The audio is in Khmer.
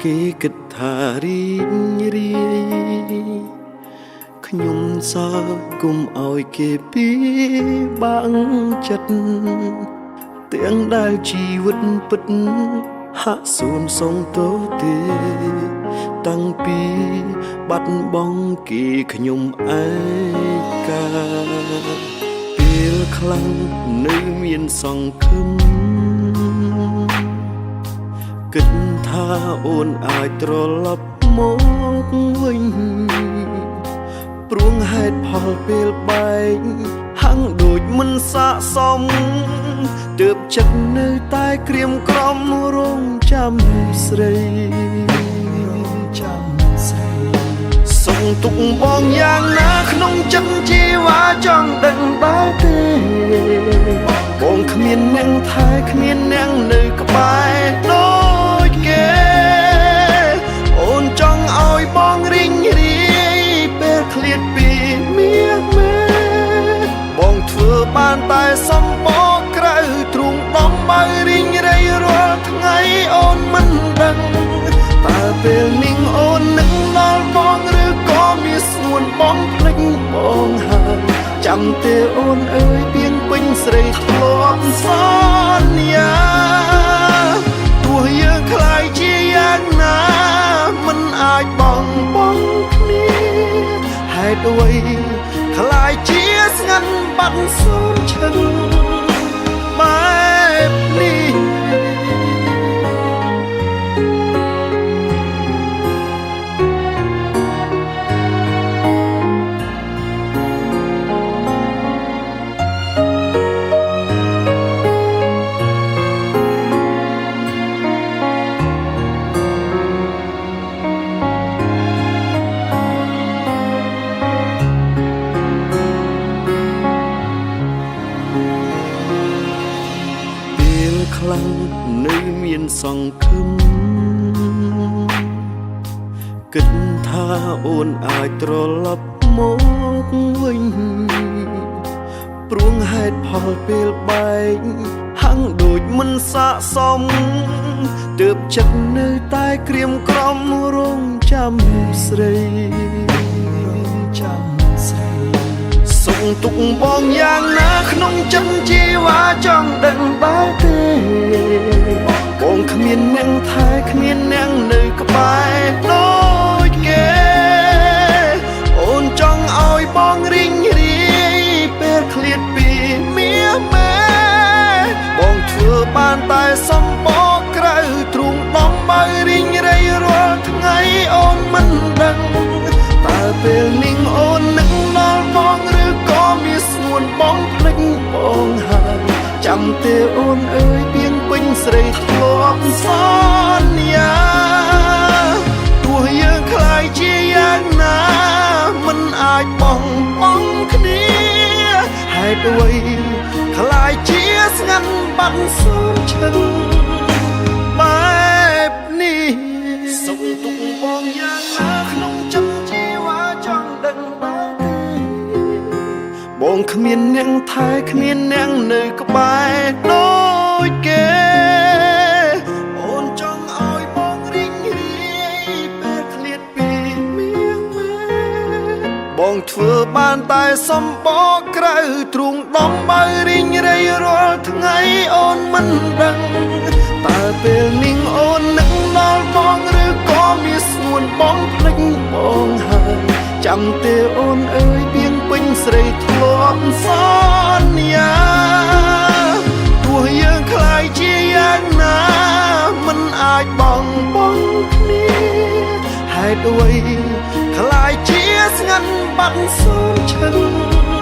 គេគិតថារីងរាយខ្ញុំសើគុំឲ្យគេពីបាក់ចិត្តទាំងដែលជីវិតពិតហាក់សូន្យសងទោសទេតាំងពីបាត់បង់គេខ្ញុំឯកាពេលខ្លាំងនៅមានសង្ឃឹមគិតថាអូនអាចត្រឡប់មកវិញព្រួងហេតុផលពេលបែកហាំងដូចមិនស័ក្តិសមទើបចិត្តនៅតែក្រៀមក្រំរងចាំស្រីសុំទុកបងយ៉ាងណាក្នុងចិត្តជីវ៉ាចង់ដឹងដែរទេបងគ្មានអ្នកថែគ្មានអ្នកនៅក្បែរដូចគេអូនចង់ឲ្យបងរីងរាយពេលឃ្លាតពីមាសមេបងធ្វើបានតែសំបកក្រៅទ្រូងដំបៅរីងរាយរាល់ថ្ងៃអូនមិនដឹងតើពេលនេះអូននឹងដល់បងឬក៏មានស្ងួនបងភ្លេចបងហើយចាំទេអូនអើយពីងពេញស្រីធ្លាប់សន្យាទោះយើងខ្លាយជាយ៉ាងណាមិនអាចបងគ្នាហេតុអ្វីខ្លាយជាស្ងាត់បាត់សូនឈឹងបែបនេះខ្លាំងនៅមានសង្ឃឹមគិតថាអូនអាចត្រឡប់មកវិញព្រួងហេតុផលពេលបែកហាំងដូចមិនស័ក្តិសមទើបចិត្តនៅតែក្រៀមក្រំរងចាំស្រីសុំទុកបងយ៉ាងណាក្នុងចិត្តជីវ៉ាចង់ដឹងដែរទេបងគ្មានអ្នកថែគ្មានអ្នកនៅក្បែរដូចគេអូនចង់ឲ្យបងរីងរាយពេលឃ្លាតពីមាសមេបងធ្វើបានតែសំបកក្រៅទ្រូងដំបៅរីងរាយរាល់ថ្ងៃអូនមិនដឹងតើពេលនេះអូននឹងដល់បងឬក៏មានស្ងួនបងភ្លេចបងហើយចាំទេអូនអើយពីងពេញស្រីធ្លាប់សន្យាទោះយើងខ្លាយជាយ៉ាងណាមិនអាចបងគ្នាហេតុអ្វីខ្លាយជាស្ងាត់បាត់សូនឈឹងបែបនេះសុំទុកបងយ៉ាងណាក្នុងចិត្តជីវ៉ាចង់ដឹងដែរទេបងគ្មានអ្នកថែគ្មានអ្នកនៅក្បែរដូចគេអូនចង់ឲ្យបងរីងរាយពេលឃ្លាតពីមាសមេបងធ្វើបានតែសំបកក្រៅទ្រូងដំបៅរីងរាយរាល់ថ្ងៃអូនមិនដឹងតើពេលនេះអូននឹងដល់បងឬក៏មានស្ងួនបងភ្លេចបងហើយចាំទេអូនអើយពីងពេញស្រីធ្លាប់សន្យាទោះយើងខ្លាយជាយ៉ាងណាមិនអាចបងគ្នាហេតុអ្វីខ្លាយជាស្ងាត់បាត់សូនឈឹង